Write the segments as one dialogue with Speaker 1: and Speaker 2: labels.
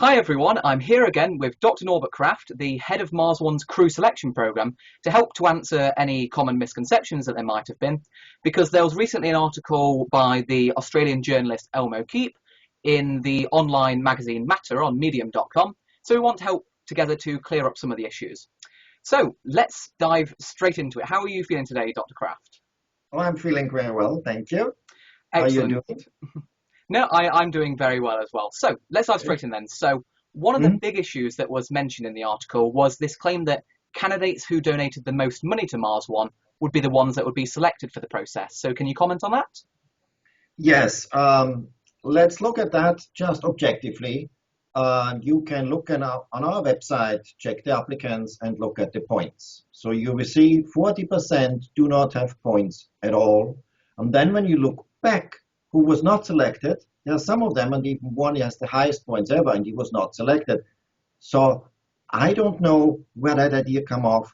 Speaker 1: Hi everyone, I'm here again with Dr. Norbert Kraft, the head of Mars One's crew selection programme, to help to answer any common misconceptions that there might have been, because there was recently an article by the Australian journalist Elmo Keep in the online magazine Matter on medium.com, so we want to help together to clear up some of the issues. So let's dive straight into it. How are you feeling today, Dr. Kraft?
Speaker 2: Oh, I'm feeling very well, thank you. How are you
Speaker 1: Excellent.
Speaker 2: doing?
Speaker 1: No, I'm doing very well as well. So let's dive straight in then. So one of the big issues that was mentioned in the article was this claim that candidates who donated the most money to Mars One would be the ones that would be selected for the process. So can you comment on that?
Speaker 2: Yes, let's look at that just objectively. You can look on our website, check the applicants and look at the points. So you will see 40% do not have points at all. And then when you look back, who was not selected, there are some of them, and even one has the highest points ever, and he was not selected. So I don't know where that idea came off,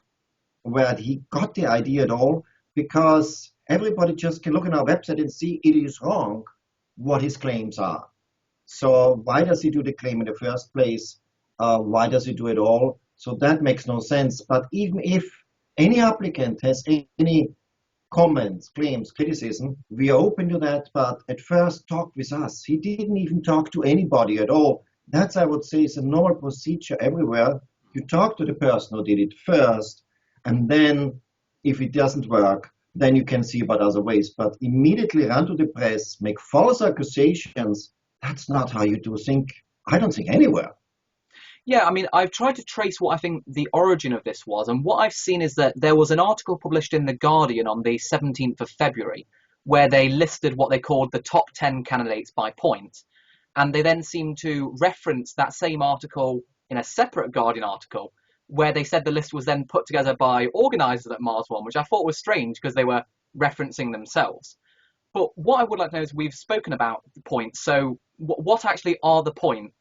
Speaker 2: where he got the idea at all, because everybody just can look on our website and see it is wrong what his claims are. So why does he do the claim in the first place? Why does he do it all? So that makes no sense. But even if any applicant has any comments, claims, criticism, we are open to that, but at first talk with us. He didn't even talk to anybody at all. That's, I would say, is a normal procedure everywhere. You talk to the person who did it first, and then if it doesn't work, then you can see about other ways. But immediately run to the press, make false accusations, that's not how you do think, I don't think anywhere.
Speaker 1: Yeah, I mean, I've tried to trace what I think the origin of this was, and what I've seen is that there was an article published in The Guardian on the 17th of February where they listed what they called the top 10 candidates by point, and they then seemed to reference that same article in a separate Guardian article where they said the list was then put together by organisers at Mars One, which I thought was strange because they were referencing themselves. But what I would like to know is we've spoken about the points, so what actually are the points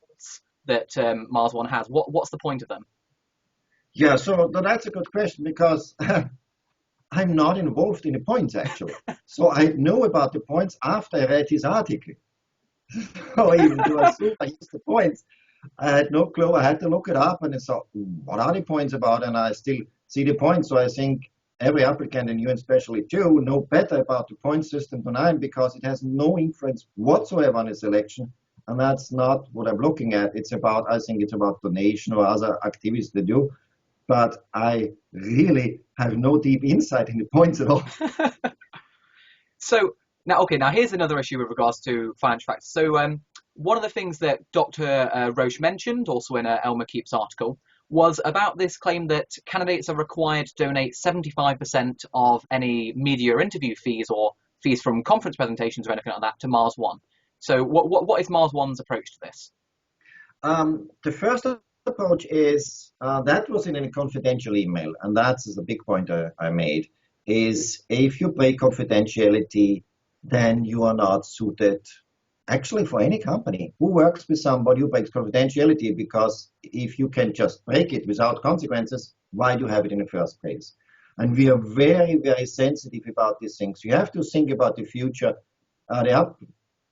Speaker 1: that Mars One has? What's the point of them?
Speaker 2: Yeah, so that's a good question because I'm not involved in the points actually. So I know about the points after I read his article. So even though I assume I used the points, I had no clue. I had to look it up and I thought, what are the points about? And I still see the points. So I think every applicant, and you especially too, know better about the point system than I am because it has no influence whatsoever on the selection. And that's not what I'm looking at. It's about, I think it's about donation or other activities they do. But I really have no deep insight in the points at all.
Speaker 1: So now here's another issue with regards to financial factors. So one of the things that Dr. Roche mentioned, also in Elmer Keep's article, was about this claim that candidates are required to donate 75% of any media interview fees or fees from conference presentations or anything like that to Mars One. So what is Mars One's approach to this?
Speaker 2: The first approach is, that was in a confidential email, and that's the big point I made, is if you break confidentiality, then you are not suited, actually for any company who works with somebody who breaks confidentiality, because if you can just break it without consequences, why do you have it in the first place? And we are very, very sensitive about these things. You have to think about the future.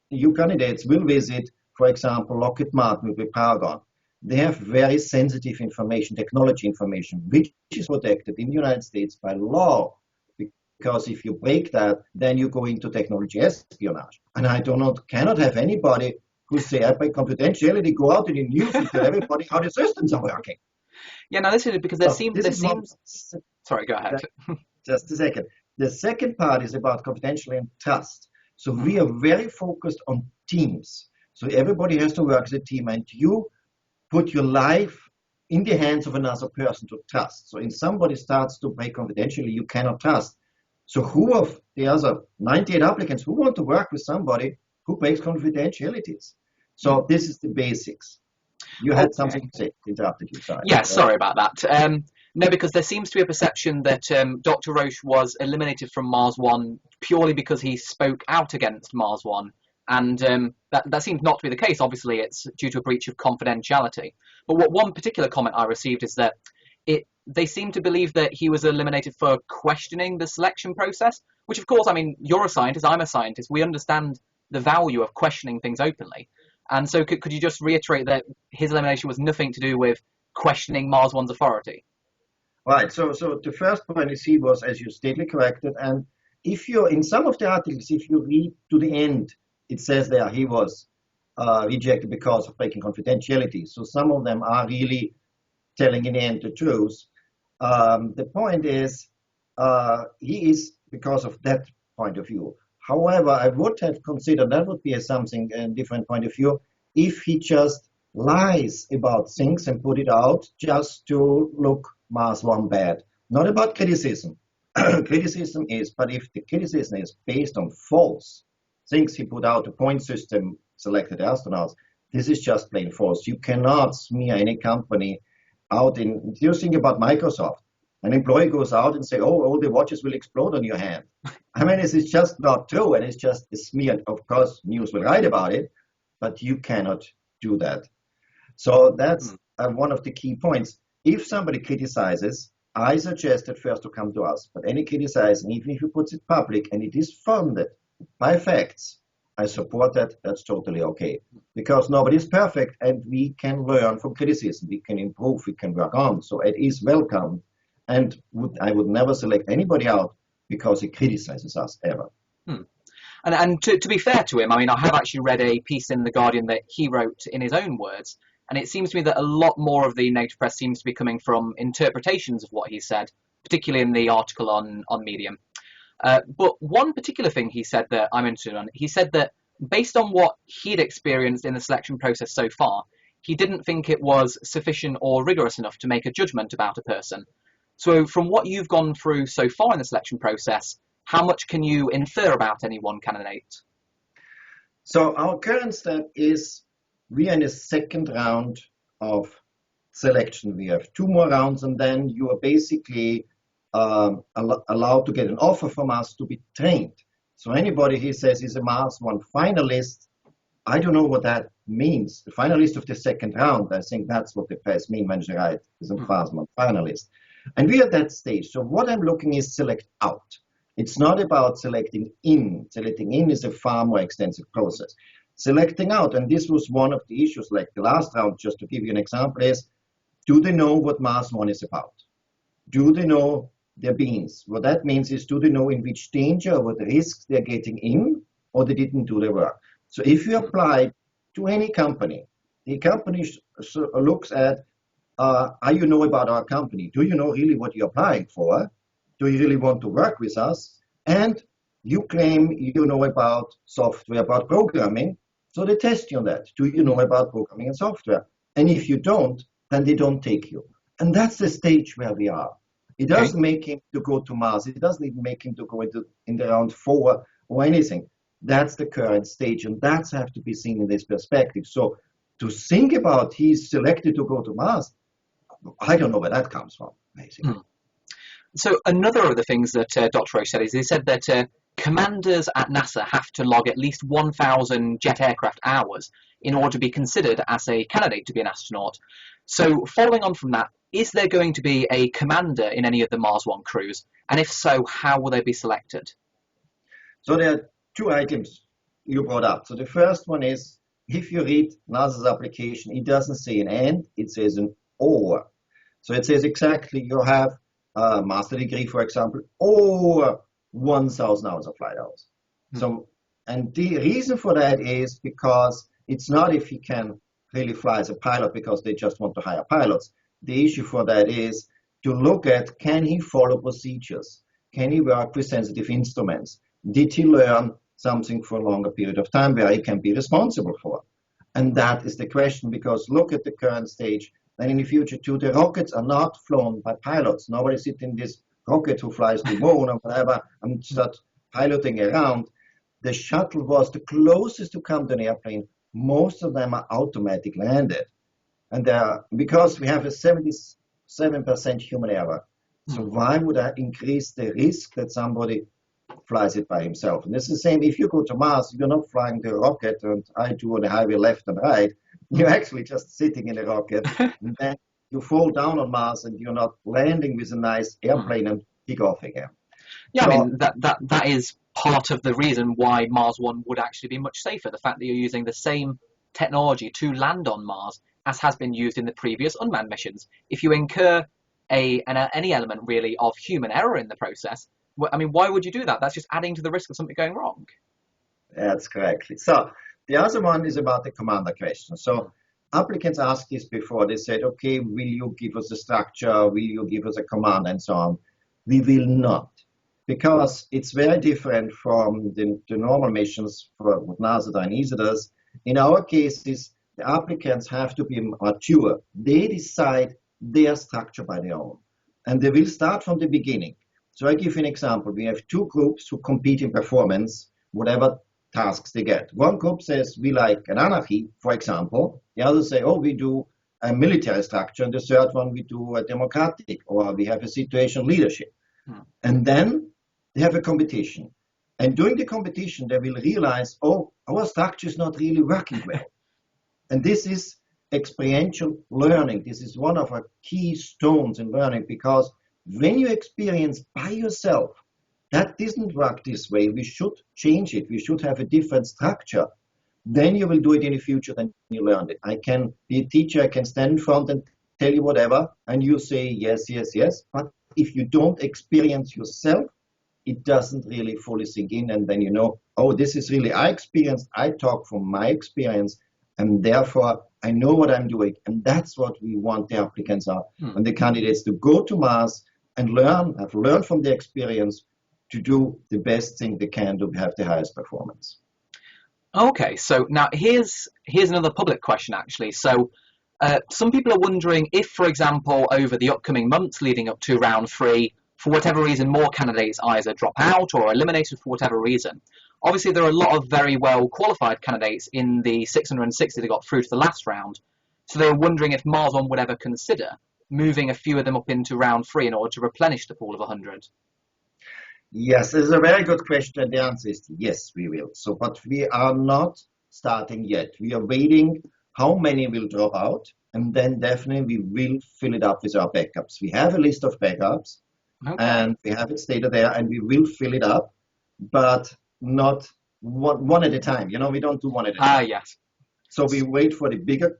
Speaker 2: You candidates will visit, for example, Lockheed Martin with Paragon. They have very sensitive information, technology information, which is protected in the United States by law. Because if you break that, then you go into technology espionage. And I cannot have anybody who say, I break confidentiality, go out in the news and tell everybody how the systems are working.
Speaker 1: Yeah, now this is because there seems. Sorry, go ahead.
Speaker 2: Just a second. The second part is about confidentiality and trust. So we are very focused on teams. So everybody has to work as a team, and you put your life in the hands of another person to trust. So if somebody starts to break confidentiality, you cannot trust. So who of the other 98 applicants who want to work with somebody who breaks confidentialities? So this is the basics. You had something to say, interrupted you, sorry.
Speaker 1: Yeah, sorry about that. No, because there seems to be a perception that Dr. Roche was eliminated from Mars One purely because he spoke out against Mars One. And that seems not to be the case. Obviously, it's due to a breach of confidentiality. But one particular comment I received is that they seem to believe that he was eliminated for questioning the selection process, which, of course, I mean, you're a scientist, I'm a scientist. We understand the value of questioning things openly. And so could you just reiterate that his elimination was nothing to do with questioning Mars One's authority?
Speaker 2: Right. So the first point is he was, as you stated, corrected. And if you, in some of the articles, if you read to the end, it says there he was rejected because of breaking confidentiality. So some of them are really telling in the end the truth. The point is, he is because of that point of view. However, I would have considered that would be a different point of view if he just lies about things and put it out just to look Mars One bad. Not about criticism. Criticism is, but if the criticism is based on false things, he put out a point system, selected astronauts, this is just plain false. You cannot smear any company out in, you think about Microsoft. An employee goes out and say, oh, all the watches will explode on your hand. I mean, this is just not true, and it's just a smear. Of course, news will write about it, but you cannot do that. So that's one of the key points. If somebody criticizes, I suggest at first to come to us. But any criticizing, even if he puts it public and it is funded by facts, I support that. That's totally okay. Because nobody is perfect, and we can learn from criticism. We can improve, we can work on. So it is welcome. And I would never select anybody out because he criticizes us ever.
Speaker 1: And to be fair to him, I mean, I have actually read a piece in The Guardian that he wrote in his own words, and it seems to me that a lot more of the negative press seems to be coming from interpretations of what he said, particularly in the article on Medium. But one particular thing he said that I'm interested in, he said that based on what he'd experienced in the selection process so far, he didn't think it was sufficient or rigorous enough to make a judgment about a person. So from what you've gone through so far in the selection process, how much can you infer about any one candidate?
Speaker 2: So our current step is we are in the second round of selection. We have 2 more rounds, and then you are basically allowed to get an offer from us to be trained. So anybody he says is a Mars One finalist, I don't know what that means. The finalist of the second round, I think that's what the press mean when they write is a Mars One finalist. And we're at that stage. So what I'm looking is select out. It's not about selecting in. Selecting in is a far more extensive process. Selecting out, and this was one of the issues, like the last round, just to give you an example, is do they know what Mars One is about? Do they know their beings? What that means is, do they know in which danger or what risks they're getting in, or they didn't do their work? So if you apply to any company, the company looks at, are you know about our company? Do you know really what you're applying for? Do you really want to work with us? And you claim you know about software, about programming, so they test you on that. Do you know about programming and software? And if you don't, then they don't take you. And that's the stage where we are. It doesn't make him to go to Mars. It doesn't even make him to go in the round 4 or anything. That's the current stage, and that's have to be seen in this perspective. So to think about he's selected to go to Mars, I don't know where that comes from, basically.
Speaker 1: So another of the things that Dr. Roche said is he said that commanders at NASA have to log at least 1,000 jet aircraft hours in order to be considered as a candidate to be an astronaut. So following on from that, is there going to be a commander in any of the Mars One crews? And if so, how will they be selected?
Speaker 2: So there are 2 items you brought up. So the first one is, if you read NASA's application, it doesn't say an and, it says an or. So it says exactly you have a master degree, for example, or 1,000 hours of flight hours. So, and the reason for that is because it's not if he can really fly as a pilot because they just want to hire pilots. The issue for that is to look at, can he follow procedures? Can he work with sensitive instruments? Did he learn something for a longer period of time where he can be responsible for? And that is the question, because look at the current stage. And in the future too, the rockets are not flown by pilots. Nobody sits in this rocket who flies to the moon or whatever and start piloting around. The shuttle was the closest to come to an airplane. Most of them are automatic landed. And because we have a 77% human error. So why would I increase the risk that somebody flies it by himself? And it's the same if you go to Mars, you're not flying the rocket and I do on the highway left and right. You're actually just sitting in a rocket, and then you fall down on Mars and you're not landing with a nice airplane and kick off again.
Speaker 1: Yeah, so, I mean, that is part of the reason why Mars One would actually be much safer. The fact that you're using the same technology to land on Mars as has been used in the previous unmanned missions. If you incur any element really of human error in the process, I mean, why would you do that? That's just adding to the risk of something going wrong.
Speaker 2: That's correctly. So the other one is about the commander question. So applicants asked this before. They said, okay, will you give us a structure? Will you give us a command and so on? We will not, because it's very different from the normal missions for what NASA and ESA does. In our cases, the applicants have to be mature. They decide their structure by their own, and they will start from the beginning. So I give you an example. We have two groups who compete in performance, whatever tasks they get. One group says we like an anarchy, for example. The others say, oh, we do a military structure. And the third one, we do a democratic, or we have a situational leadership. And then they have a competition. And during the competition, they will realize, oh, our structure is not really working well. And this is experiential learning. This is one of our key stones in learning, because when you experience by yourself, that doesn't work this way, we should change it, we should have a different structure, then you will do it in the future, then you learned it. I can be a teacher, I can stand in front and tell you whatever, and you say yes, yes, yes, but if you don't experience yourself, it doesn't really fully sink in, and then you know, oh, this is really, I experienced, I talk from my experience, and therefore I know what I'm doing. And that's what we want the applicants are and the candidates to go to Mars and have learned from the experience to do the best thing they can to have the highest performance.
Speaker 1: Okay, so now here's another public question, actually. So some people are wondering if, for example, over the upcoming months leading up to round 3, for whatever reason, more candidates either drop out or are eliminated for whatever reason. Obviously, there are a lot of very well qualified candidates in the 660 that got through to the last round. So they're wondering if Mars One would ever consider moving a few of them up into round 3 in order to replenish the pool of 100.
Speaker 2: Yes, it's a very good question, and the answer is yes, we will. So, but we are not starting yet. We are waiting how many will drop out, and then definitely we will fill it up with our backups. We have a list of backups, and we have it stated there, and we will fill it up, but not one at a time. You know, we don't do one at a time.
Speaker 1: Ah, yes.
Speaker 2: So we wait for the bigger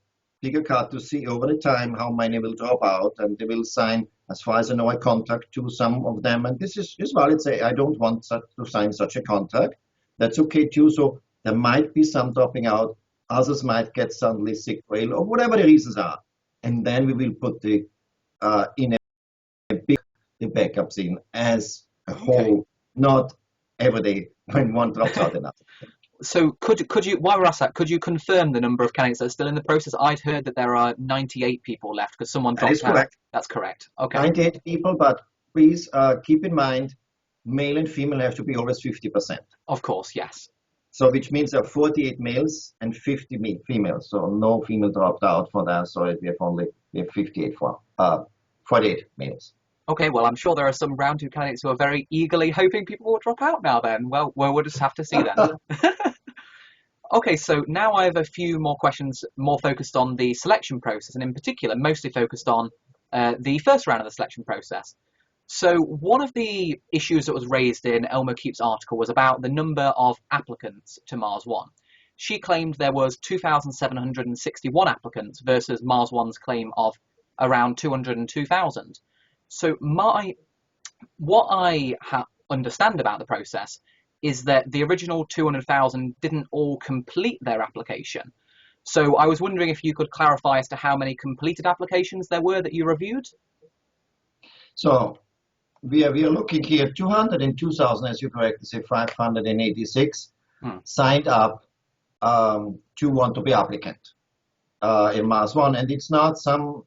Speaker 2: cut to see over the time how many will drop out, and they will sign, as far as I know, a contract to some of them. And this is valid. Say, I don't want to sign such a contract. That's okay too. So there might be some dropping out. Others might get suddenly sick or ill, or whatever the reasons are. And then we will put the backups in as a whole, not every day when one drops out enough.
Speaker 1: So could you, while we're asked that, could you confirm the number of candidates that are still in the process? I'd heard that there are 98 people left because someone dropped out.
Speaker 2: Correct.
Speaker 1: That's correct. Okay.
Speaker 2: 98 people, but please keep in mind, male and female have to be always 50%.
Speaker 1: Of course, yes.
Speaker 2: So which means there are 48 males and 50 females. So no female dropped out for that. So we have 48 males.
Speaker 1: Okay, well, I'm sure there are some round 2 candidates who are very eagerly hoping people will drop out now then. Well, we'll just have to see then. Okay, so now I have a few more questions more focused on the selection process, and in particular, mostly focused on the first round of the selection process. So one of the issues that was raised in Elmo Keep's article was about the number of applicants to Mars One. She claimed there was 2,761 applicants versus Mars One's claim of around 202,000. So what I understand about the process is that the original 200,000 didn't all complete their application. So I was wondering if you could clarify as to how many completed applications there were that you reviewed.
Speaker 2: So we are looking here, 202,000, as you correctly say, 586 signed up to want to be applicant in Mars One, and it's not some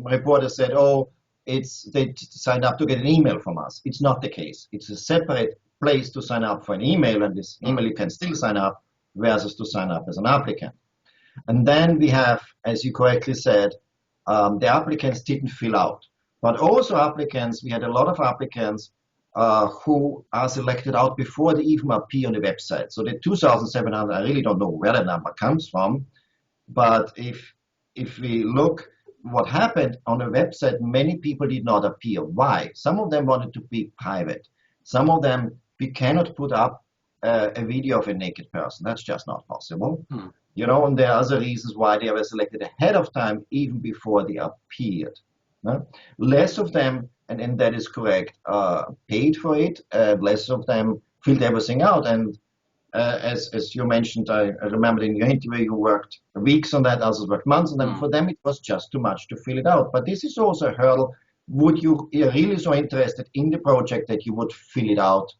Speaker 2: reporters said, oh, they signed up to get an email from us. It's not the case. It's a separate place to sign up for an email, and this email you can still sign up versus to sign up as an applicant. And then we have, as you correctly said, the applicants didn't fill out. But also applicants, we had a lot of applicants who are selected out before they even appear on the website. So the 2,700, I really don't know where the number comes from, but if we look what happened on the website, many people did not appear. Why? Some of them wanted to be private. Some of them, we cannot put up a video of a naked person. That's just not possible.
Speaker 1: Hmm.
Speaker 2: You know, and there are other reasons why they were selected ahead of time, even before they appeared. Less of them, and that is correct, paid for it. Less of them filled everything out. And as you mentioned, I remember in your interview, you worked weeks on that, others worked months on that. For them, it was just too much to fill it out. But this is also a hurdle. Would you are really so interested in the project that you would fill it out?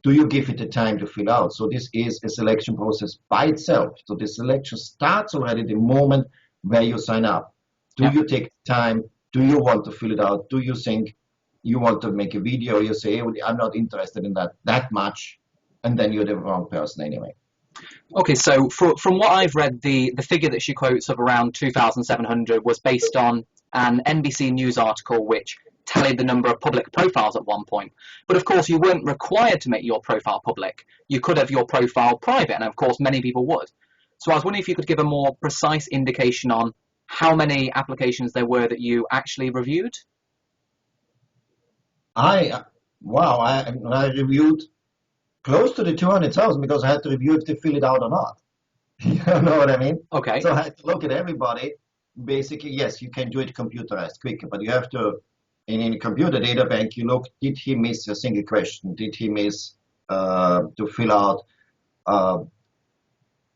Speaker 2: Do you give it the time to fill out? So this is a selection process by itself. So the selection starts already the moment where you sign up. Do you take time? Do you want to fill it out? Do you think you want to make a video? You say, oh, I'm not interested in that much. And then you're the wrong person anyway.
Speaker 1: Okay, so from what I've read, the figure that she quotes of around 2,700 was based on an NBC News article which tallied the number of public profiles at one point. But of course, you weren't required to make your profile public. You could have your profile private, and of course, many people would. So I was wondering if you could give a more precise indication on how many applications there were that you actually reviewed.
Speaker 2: I reviewed close to the 200,000 because I had to review if they fill it out or not. You know what I mean?
Speaker 1: Okay.
Speaker 2: So I had to look at everybody. Basically, yes, you can do it computerized quicker, but you have to, in a computer data bank, you look, did he miss a single question? Did he miss to fill out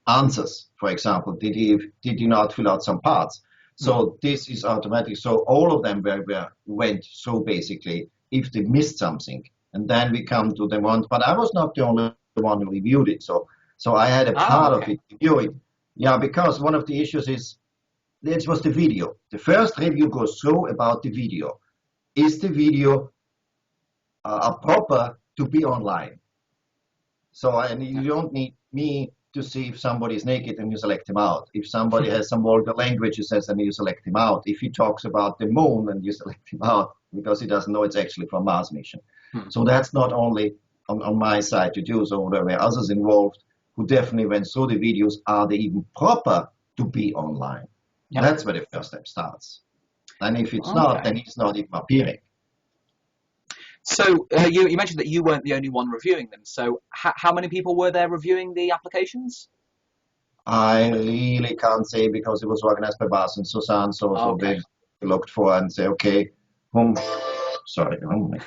Speaker 2: answers, for example? Did he not fill out some parts? So this is automatic. So all of them went so basically if they missed something. And then we come to the one, but I was not the only one who reviewed it. So I had a part of it reviewing. Yeah, because one of the issues is, this was the video. The first review goes through about the video. Is the video proper to be online? So, and you don't need me to see if somebody is naked and you select him out. If somebody has some vulgar language, you says, and you select him out. If he talks about the moon, and you select him out because he doesn't know it's actually from Mars mission. So that's not only on my side to do. So there were others involved who definitely went through the videos. Are they even proper to be online? Yep. That's where the first step starts. And if it's not, then it's not even appearing.
Speaker 1: So you mentioned that you weren't the only one reviewing them. So how many people were there reviewing the applications?
Speaker 2: I really can't say because it was organized by Bas and Susanne. So they looked for and say, okay, sorry, oh my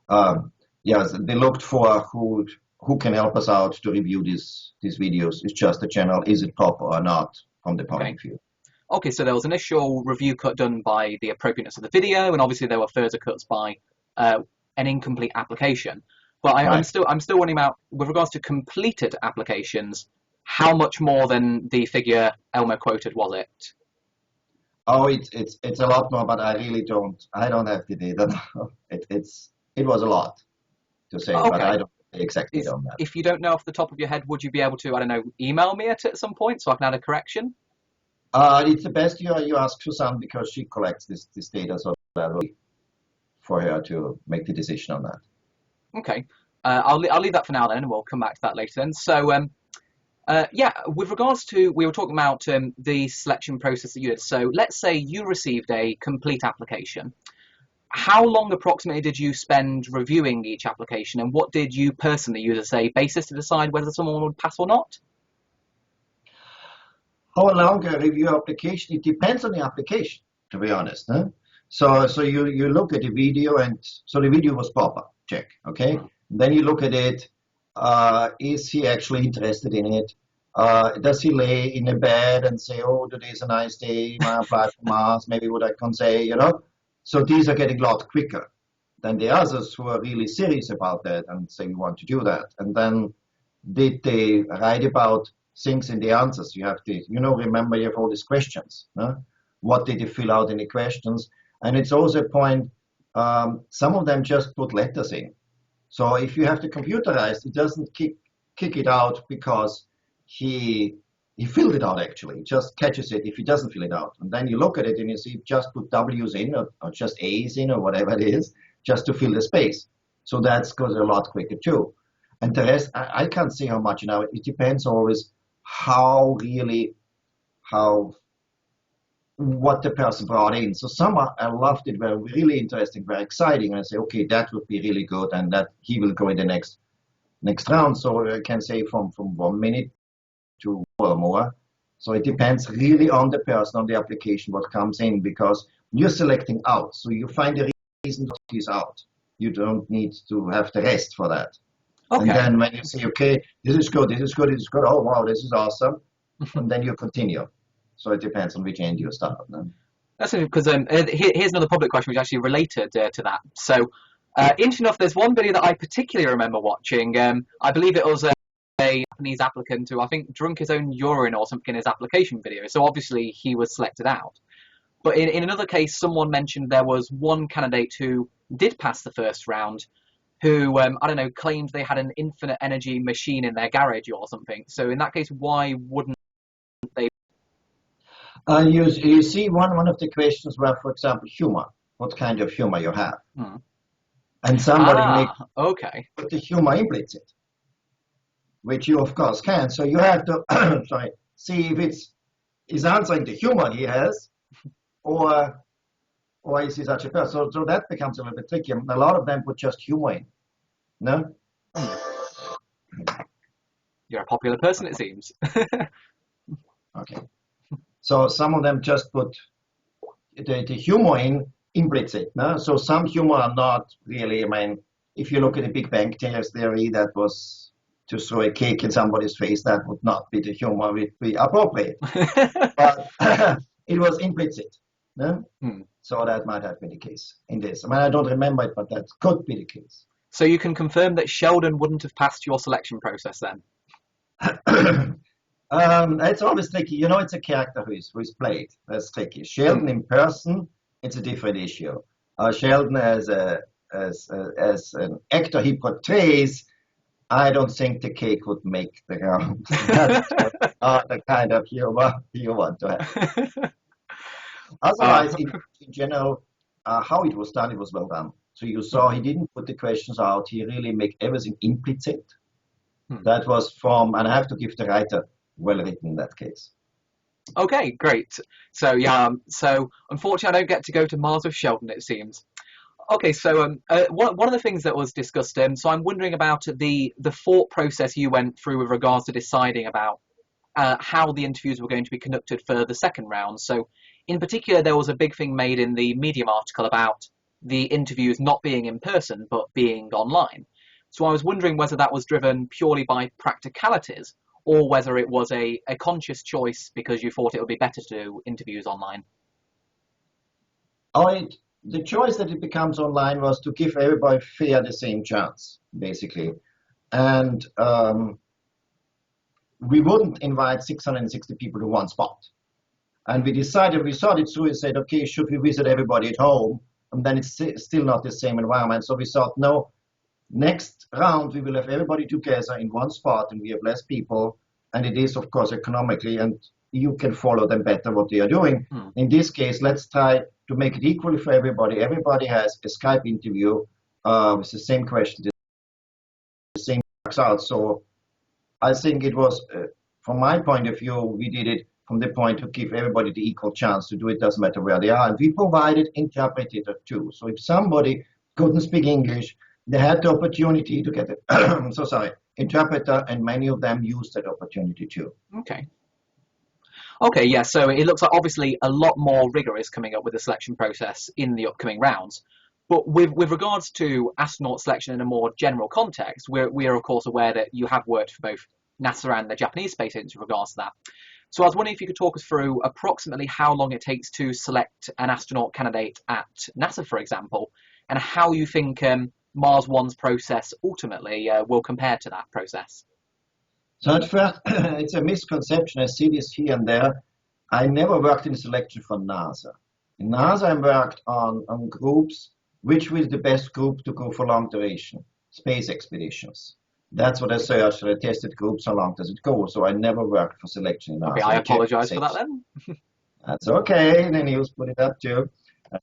Speaker 2: God. Yes, they looked for who can help us out to review these videos. It's just a general, is it proper or not from the point of view.
Speaker 1: Okay, so there was an initial review cut done by the appropriateness of the video, and obviously there were further cuts by an incomplete application. But I'm still wondering about, with regards to completed applications, how much more than the figure Elmer quoted was it?
Speaker 2: Oh, it's a lot more, but I don't have the data. It was a lot to say, but I don't exactly on that.
Speaker 1: If you don't know off the top of your head, would you be able to, I don't know, email me it at some point so I can add a correction?
Speaker 2: It's the best you ask Susanne because she collects this data, so that will be for her to make the decision on that.
Speaker 1: Okay, I'll leave that for now then, and we'll come back to that later then. So, with regards to, we were talking about the selection process that you did. So let's say you received a complete application. How long approximately did you spend reviewing each application, and what did you personally use as a basis to decide whether someone would pass or not?
Speaker 2: How long a review application? It depends on the application, to be honest. Huh? So you look at the video, and so the video was proper, check, okay? Then you look at it, is he actually interested in it? Does he lay in a bed and say, oh, today's a nice day, I apply for Mars, maybe what I can say, you know? So these are getting a lot quicker than the others who are really serious about that and say, we want to do that. And then did they write about things in the answers? You have to, remember you have all these questions. Huh? What did they fill out in the questions? And it's also a point, some of them just put letters in. So if you have to computerize, it doesn't kick it out because he filled it out actually. It just catches it if he doesn't fill it out. And then you look at it and you see just put W's in or just A's in or whatever it is, just to fill the space. So that goes a lot quicker too. And the rest, I can't say how much now. It depends always what the person brought in. So some I loved it, were really interesting, very exciting. And I say, okay, that would be really good and that he will go in the next next round. So I can say from 1 minute to or more. So it depends really on the person, on the application, what comes in, because you're selecting out. So you find a reason that is out. You don't need to have the rest for that. And
Speaker 1: Okay.
Speaker 2: then when you say, okay, this is good, this is good, this is good, oh wow, this is awesome, and then you continue. So it depends on which end you start. No?
Speaker 1: That's because here's another public question which actually related to that. So, interesting enough, there's one video that I particularly remember watching. I believe it was a Japanese applicant who I think drunk his own urine or something in his application video. So obviously he was selected out. But in another case, someone mentioned there was one candidate who did pass the first round, who I don't know, claimed they had an infinite energy machine in their garage or something. So in that case, why wouldn't they?
Speaker 2: You see, one of the questions were, for example, humor. What kind of humor you have? And somebody may
Speaker 1: okay.
Speaker 2: put the humor implicit, which you of course can. So you have to see if is answering the humor he has, or is he such a person? So that becomes a little bit tricky. A lot of them put just humor in. No?
Speaker 1: You're a popular person, it seems.
Speaker 2: Okay. So some of them just put the humor in implicit. No? So some humor are not really, I mean, if you look at the Big Bang theory, that was to throw a cake in somebody's face, that would not be the humor, would be appropriate. But it was implicit. No? So that might have been the case in this. I mean, I don't remember it, but that could be the case.
Speaker 1: So you can confirm that Sheldon wouldn't have passed your selection process then?
Speaker 2: It's always tricky. You know, it's a character who is played. That's tricky. Sheldon in person, it's a different issue. Sheldon as an actor he portrays, I don't think the cake would make the round. That's not the kind of humor you want to have. Otherwise, in general, how it was done, it was well done. So you saw he didn't put the questions out. He really made everything implicit. That was and I have to give the writer well written in that case.
Speaker 1: Okay, great. So yeah, so unfortunately I don't get to go to Mars with Sheldon, it seems. Okay, so one of the things that was discussed, so I'm wondering about the thought process you went through with regards to deciding about how the interviews were going to be conducted for the second round. So in particular, there was a big thing made in the Medium article about the interviews not being in person, but being online. So I was wondering whether that was driven purely by practicalities, or whether it was a conscious choice because you thought it would be better to do interviews online.
Speaker 2: The choice that it becomes online was to give everybody fair the same chance, basically. And we wouldn't invite 660 people to one spot. And we thought it through and said, okay, should we visit everybody at home? And then it's still not the same environment. So we thought, no, next round we will have everybody together in one spot and we have less people. And it is, of course, economically, and you can follow them better what they are doing. In this case, let's try to make it equally for everybody. Everybody has a Skype interview with the same question, the same works out. So I think it was, from my point of view, we did it from the point to give everybody the equal chance to do it, doesn't matter where they are. And we provided interpreter too. So if somebody couldn't speak English, they had the opportunity to get it. Interpreter, and many of them used that opportunity too.
Speaker 1: Okay, yeah, so it looks like obviously a lot more rigor is coming up with the selection process in the upcoming rounds. But with regards to astronaut selection in a more general context, we are of course aware that you have worked for both NASA and the Japanese Space Agency with regards to that. So I was wondering if you could talk us through approximately how long it takes to select an astronaut candidate at NASA, for example, and how you think Mars One's process ultimately will compare to that process.
Speaker 2: So at first, it's a misconception. I see this here and there. I never worked in selection for NASA. In NASA, I worked on groups, which was the best group to go for long duration, space expeditions. That's what I searched. I tested groups, how long does it go? So I never worked for selection in NASA.
Speaker 1: Okay, I apologize for that then.
Speaker 2: That's okay. And then he was put it up too.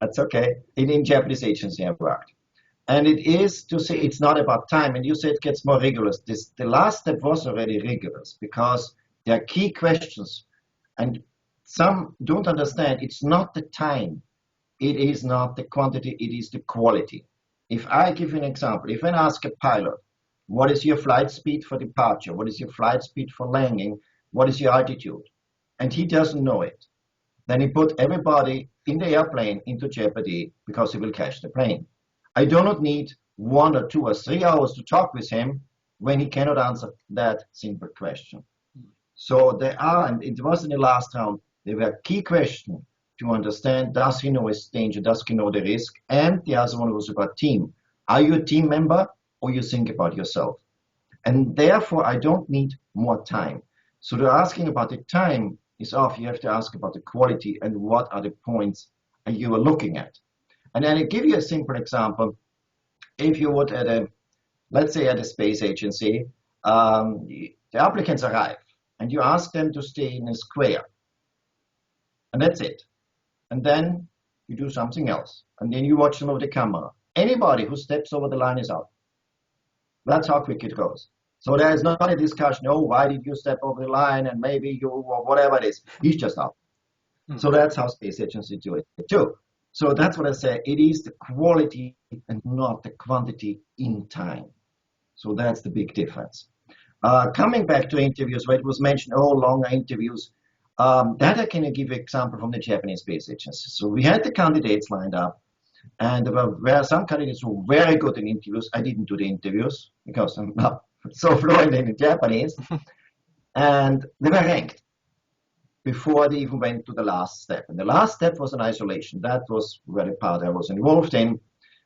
Speaker 2: That's okay. In Japanese agency, I worked. And it is to say it's not about time. And you say it gets more rigorous. The last step was already rigorous because there are key questions. And some don't understand it's not the time. It is not the quantity. It is the quality. If I give you an example, if I ask a pilot, What is your flight speed for departure? What is your flight speed for landing? What is your altitude? And he doesn't know it. Then he put everybody in the airplane into jeopardy because he will crash the plane. I do not need 1 or 2 or 3 hours to talk with him when he cannot answer that simple question. So there are, and it was in the last round, there were key questions to understand, does he know his danger, does he know the risk? And the other one was about team. Are you a team member or you think about yourself? And therefore, I don't need more time. So they're asking about the time is off. You have to ask about the quality and what are the points you are looking at. And then I give you a simple example. If you would let's say at a space agency, the applicants arrive and you ask them to stay in a square. And that's it. And then you do something else. And then you watch them over the camera. Anybody who steps over the line is out. That's how quick it goes. So there is not a discussion, oh, why did you step over the line and maybe you, or whatever it is. He's just out. So that's how space agencies do it too. So that's what I say. It is the quality and not the quantity in time. So that's the big difference. Coming back to interviews, where it was mentioned, oh, longer interviews. That I can give you an example from the Japanese space agency. So we had the candidates lined up, and there were some candidates who were very good in interviews. I didn't do the interviews because I'm not so fluent in Japanese. And they were ranked before they even went to the last step. And the last step was an isolation. That was where the part I was involved in.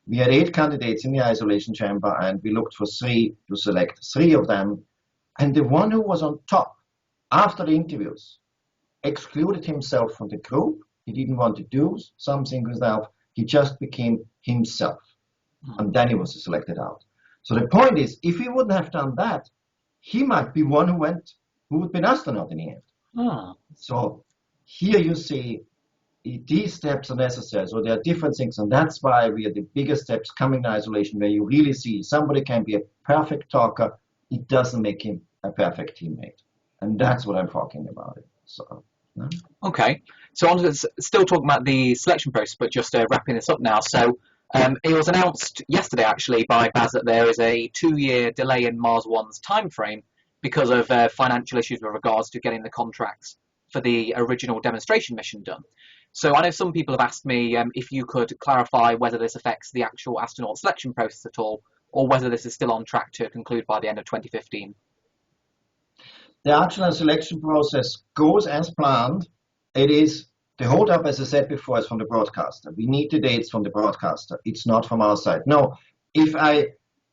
Speaker 2: We had 8 candidates in the isolation chamber, and we looked for 3 to select 3 of them. And the one who was on top after the interviews excluded himself from the group. He didn't want to do something himself. He just became himself. And then he was selected out. So the point is, if he wouldn't have done that, he might be one who would be an astronaut in the end. So here you see these steps are necessary. So there are different things, and that's why we are the biggest steps coming to isolation, where you really see somebody can be a perfect talker. It doesn't make him a perfect teammate. And that's what I'm talking about. So, no?
Speaker 1: Okay. So on to still talking about the selection process, but just wrapping this up now. So it was announced yesterday, actually, by Baz that there is a 2-year delay in Mars One's timeframe because of financial issues with regards to getting the contracts for the original demonstration mission done. So I know some people have asked me if you could clarify whether this affects the actual astronaut selection process at all, or whether this is still on track to conclude by the end of 2015.
Speaker 2: The actual selection process goes as planned. It is the hold up, as I said before, is from the broadcaster. We need the dates from the broadcaster. It's not from our side. No, if I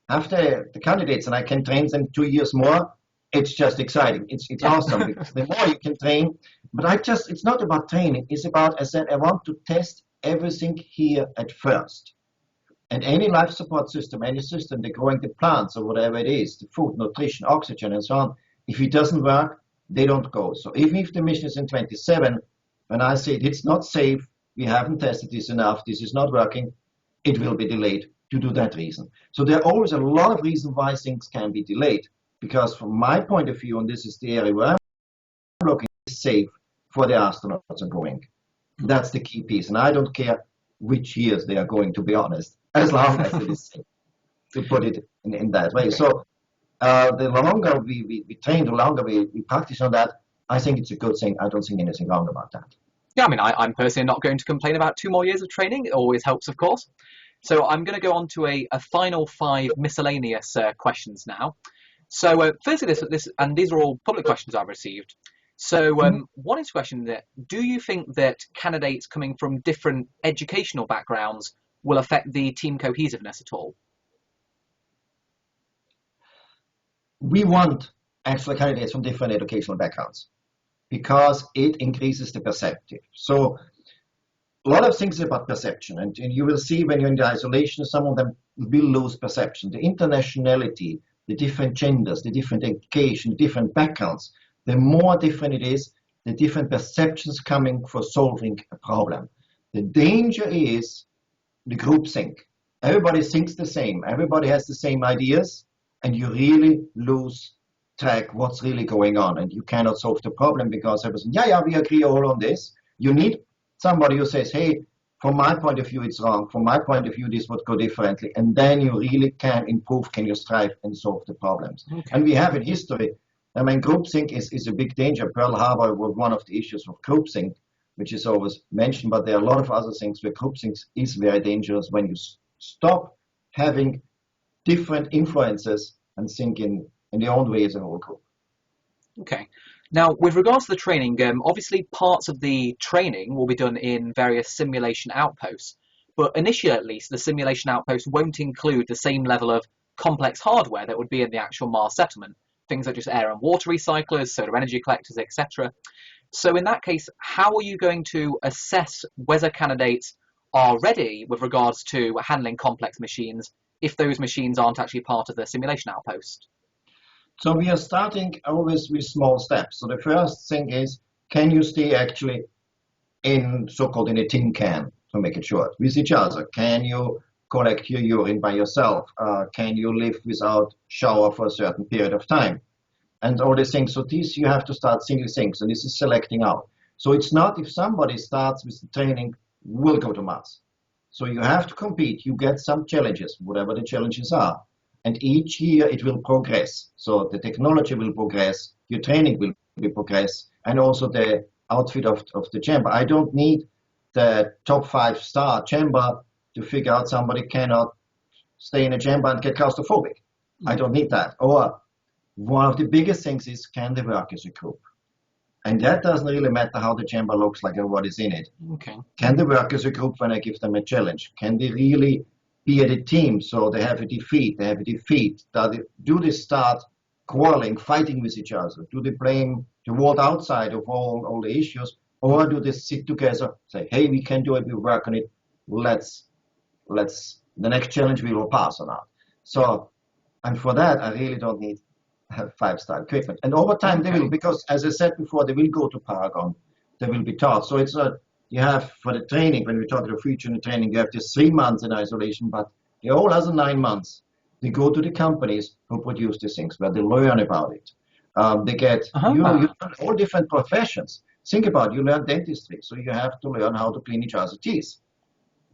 Speaker 2: have the candidates and I can train them 2 years more, it's just exciting. It's awesome because the more you can train. But it's not about training. It's about, as I said, I want to test everything here at first. And any life support system, any system, they're growing the plants or whatever it is, the food, nutrition, oxygen, and so on. If it doesn't work, they don't go. So even if the mission is in 27, when I say it's not safe, we haven't tested this enough, this is not working, it will be delayed due to that reason. So there are always a lot of reasons why things can be delayed. Because from my point of view, and this is the area where I'm looking, is safe for the astronauts are going. That's the key piece. And I don't care which years they are going, to be honest, as long as it is safe, to put it in that way. So the longer we train, the longer we practice on that, I think it's a good thing. I don't think anything wrong about that.
Speaker 1: Yeah, I mean, I'm personally not going to complain about 2 more years of training. It always helps, of course. So I'm going to go on to a final 5 miscellaneous questions now. So firstly, this and these are all public questions I've received. So one is question that, do you think that candidates coming from different educational backgrounds will affect the team cohesiveness at all?
Speaker 2: We want actual candidates from different educational backgrounds because it increases the perceptive. So a lot of things about perception, and you will see when you're in the isolation, some of them will lose perception. The internationality, the different genders, the different education, the different backgrounds, the more different it is, the different perceptions coming for solving a problem. The danger is the groupthink. Everybody thinks the same. Everybody has the same ideas, and you really lose track what's really going on, and you cannot solve the problem because everyone's, yeah, we agree all on this. You need somebody who says, hey, from my point of view, it's wrong. From my point of view, this would go differently. And then you really can improve, can you strive and solve the problems.
Speaker 1: Okay.
Speaker 2: And we have in history, I mean, groupthink is a big danger. Pearl Harbor was one of the issues of groupthink, which is always mentioned, but there are a lot of other things where groupthink is very dangerous when you stop having different influences and think in their own way as a whole group.
Speaker 1: Okay. Now, with regards to the training, obviously parts of the training will be done in various simulation outposts, but initially at least the simulation outposts won't include the same level of complex hardware that would be in the actual Mars settlement, things such as air and water recyclers, solar energy collectors, etc. So in that case, how are you going to assess whether candidates are ready with regards to handling complex machines if those machines aren't actually part of the simulation outpost?
Speaker 2: So we are starting always with small steps. So the first thing is, can you stay actually in so-called in a tin can, to make it short, with each other? Can you collect your urine by yourself? Can you live without shower for a certain period of time? And all these things. So these you have to start single things, and this is selecting out. So it's not if somebody starts with the training, will go to Mars. So you have to compete. You get some challenges, whatever the challenges are. And each year it will progress. So the technology will progress, your training will progress, and also the outfit of the chamber. I don't need the top 5-star chamber to figure out somebody cannot stay in a chamber and get claustrophobic. I don't need that. Or one of the biggest things is, can they work as a group? And that doesn't really matter how the chamber looks like and what is in it.
Speaker 1: Okay.
Speaker 2: Can they work as a group when I give them a challenge? Can they really be at a team, so they have a defeat, do they start quarreling, fighting with each other? Do they blame the world outside of all the issues? Or do they sit together, say, hey, we can do it, we work on it, let's, the next challenge we will pass on that. So, and for that, I really don't need 5-star equipment. And over time they will, because as I said before, they will go to Paragon, they will be taught. So it's a, you have for the training, when we talk about future training, you have this 3 months in isolation, but the whole other 9 months, they go to the companies who produce these things, where they learn about it. They get, you learn all different professions. Think about it, you learn dentistry, so you have to learn how to clean each other's teeth,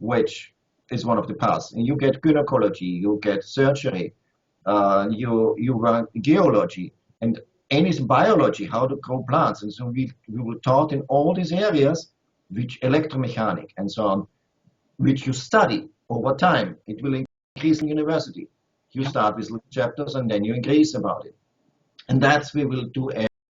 Speaker 2: which is one of the paths. And you get gynecology, you get surgery, you learn geology, and any biology, how to grow plants. And so we were taught in all these areas, which electromechanic and so on, which you study over time. It will increase in university. You start with little chapters and then you increase about it. And that's we will do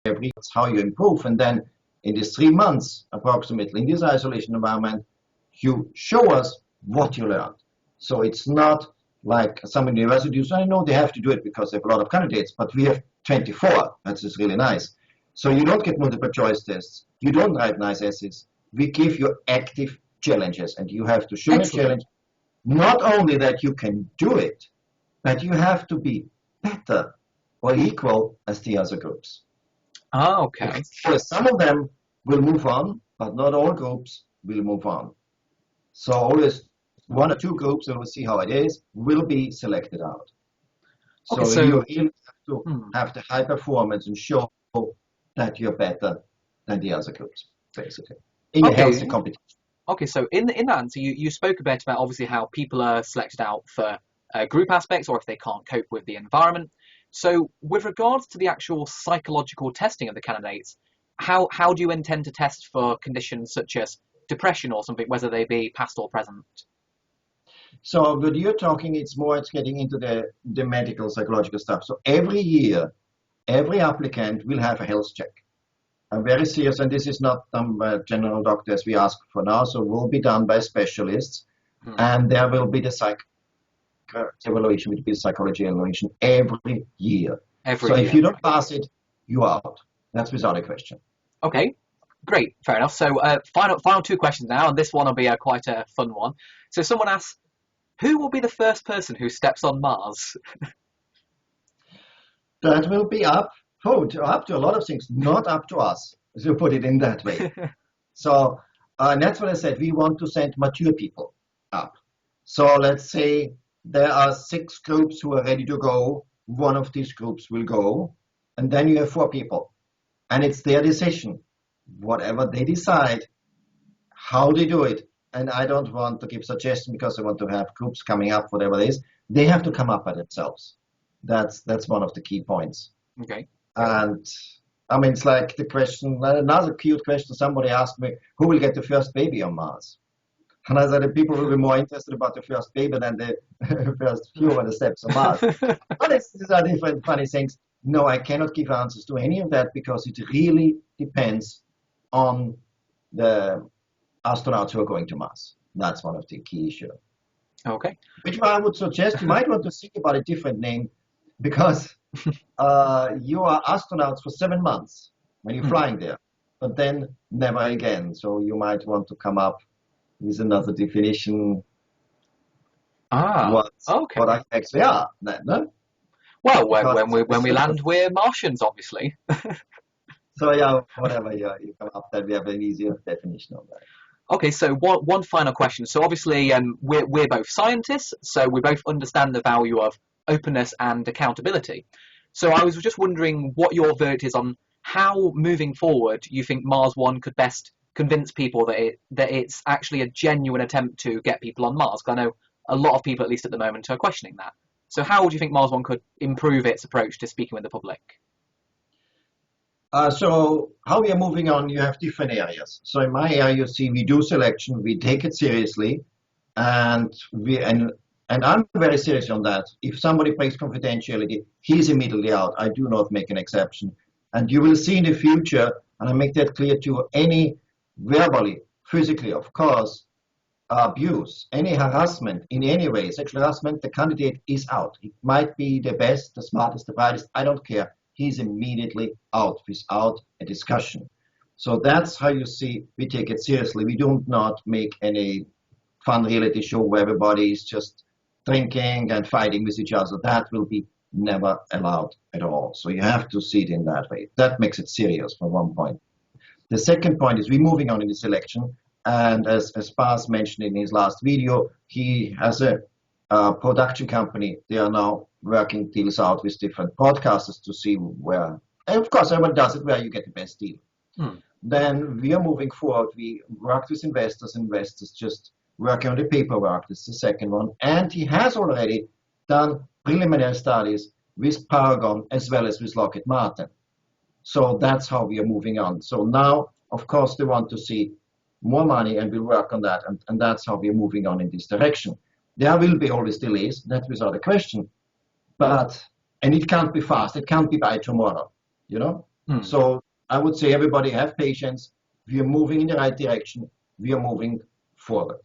Speaker 2: every, that's how you improve. And then in these 3 months, approximately, in this isolation environment, you show us what you learned. So it's not like some universities, I know they have to do it because they have a lot of candidates, but we have 24. That's just really nice. So you don't get multiple choice tests. You don't write nice essays. We give you active challenges, and you have to show a challenge. Not only that you can do it, but you have to be better or equal as the other groups.
Speaker 1: Ah, okay.
Speaker 2: So some of them will move on, but not all groups will move on. So always 1 or 2 groups, and we'll see how it is, will be selected out. So,
Speaker 1: Okay, so
Speaker 2: you really have to have the high performance and show that you're better than the other groups, basically, in a healthy competition.
Speaker 1: Okay, so in that answer, you spoke a bit about obviously how people are selected out for group aspects or if they can't cope with the environment. So with regards to the actual psychological testing of the candidates, how do you intend to test for conditions such as depression or something, whether they be past or present?
Speaker 2: So what you're talking, it's getting into the medical psychological stuff. So every year, every applicant will have a health check. Very serious, and this is not done by general doctors we ask for now, so it will be done by specialists, and there will be the evaluation, will be psychology evaluation every year. So if you don't pass it, you're out. That's without a question.
Speaker 1: Okay, great, fair enough. So final 2 questions now, and this one will be quite a fun one. So someone asks, who will be the first person who steps on Mars?
Speaker 2: That will be up to a lot of things, not up to us, to put it in that way. So that's what I said. We want to send mature people up. So let's say there are 6 groups who are ready to go. One of these groups will go, and then you have 4 people. And it's their decision. Whatever they decide, how they do it, and I don't want to give suggestions because I want to have groups coming up, whatever it is. They have to come up by themselves. That's one of the key points.
Speaker 1: Okay.
Speaker 2: And I mean, it's like the question, another cute question. Somebody asked me, who will get the first baby on Mars? And I said, the people will be more interested about the first baby than the first few on the steps on Mars. But these are different funny things. No, I cannot give answers to any of that because it really depends on the astronauts who are going to Mars. That's one of the key issues.
Speaker 1: Okay.
Speaker 2: Which I would suggest you might want to think about a different name because you are astronauts for 7 months when you're flying there, but then never again. So you might want to come up with another definition.
Speaker 1: Okay.
Speaker 2: What I actually are. No?
Speaker 1: Well, when we land, we're Martians, obviously.
Speaker 2: So yeah, whatever you come up, that we have an easier definition of that.
Speaker 1: Okay, so one final question. So obviously, we're both scientists, so we both understand the value of openness and accountability. So I was just wondering what your verdict is on how, moving forward, you think Mars One could best convince people that it's actually a genuine attempt to get people on Mars. 'Cause I know a lot of people, at least at the moment, are questioning that. So how do you think Mars One could improve its approach to speaking with the public?
Speaker 2: So how we are moving on, you have different areas. So in my area, you see, we do selection, we take it seriously, and I'm very serious on that. If somebody breaks confidentiality, he's immediately out. I do not make an exception. And you will see in the future, and I make that clear to any verbally, physically, of course, abuse, any harassment in any way, sexual harassment, the candidate is out. It might be the best, the smartest, the brightest, I don't care. He's immediately out without a discussion. So that's how you see we take it seriously. We do not make any fun reality show where everybody is just drinking and fighting with each other. That will be never allowed at all. So you have to see it in that way. That makes it serious from one point. The second point is we're moving on in this election. And as Bas mentioned in his last video, he has a production company. They are now working deals out with different broadcasters to see where, and of course everyone does it where you get the best deal. Then we are moving forward. We worked with investors just working on the paperwork. This is the second one. And he has already done preliminary studies with Paragon as well as with Lockheed Martin. So that's how we are moving on. So now, of course, they want to see more money and we'll work on that. And that's how we are moving on in this direction. There will be always delays, that's without a question. And it can't be fast, it can't be by tomorrow, you know? So I would say everybody have patience. We are moving in the right direction. We are moving forward.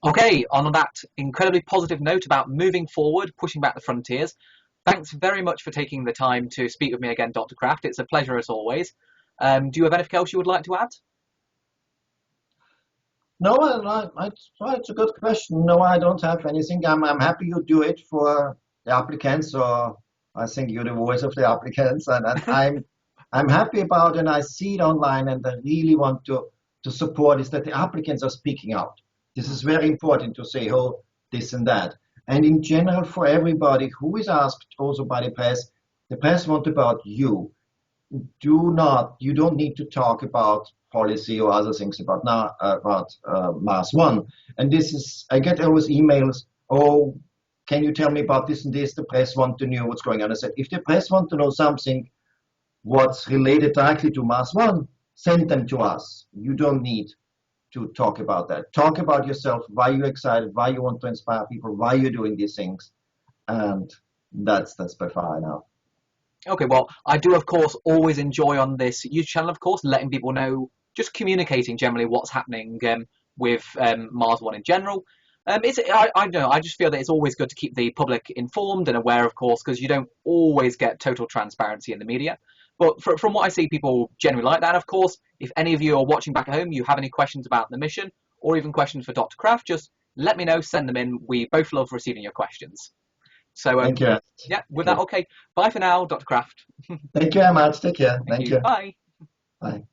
Speaker 1: Okay, on that incredibly positive note about moving forward, pushing back the frontiers, thanks very much for taking the time to speak with me again, Dr. Kraft. It's a pleasure as always. Do you have anything else you would like to add?
Speaker 2: No, it's a good question. No, I don't have anything. I'm happy you do it for the applicants, or I think you're the voice of the applicants, and I'm happy about it, and I see it online, and I really want to support is that the applicants are speaking out. This is very important to say, oh, this and that. And in general, for everybody who is asked also by the press want about you. You don't need to talk about policy or other things about Mars One. And this is, I get always emails, oh, can you tell me about this and this? The press want to know what's going on. I said, if the press want to know something what's related directly to Mars One, send them to us. You don't need to talk about that. Talk about yourself, why you're excited, why you want to inspire people, why you're doing these things. And that's by far enough.
Speaker 1: Okay, well, I do, of course, always enjoy on this YouTube channel, of course, letting people know, just communicating generally what's happening with Mars One in general. I don't know, I just feel that it's always good to keep the public informed and aware, of course, because you don't always get total transparency in the media. But from what I see, people generally like that. And of course, if any of you are watching back at home, you have any questions about the mission or even questions for Dr. Kraft, just let me know, send them in. We both love receiving your questions. So,
Speaker 2: thank you.
Speaker 1: Yeah, with that, okay. Bye for now, Dr. Kraft.
Speaker 2: Thank you very much. Take care. Thank you.
Speaker 1: Bye.
Speaker 2: Bye.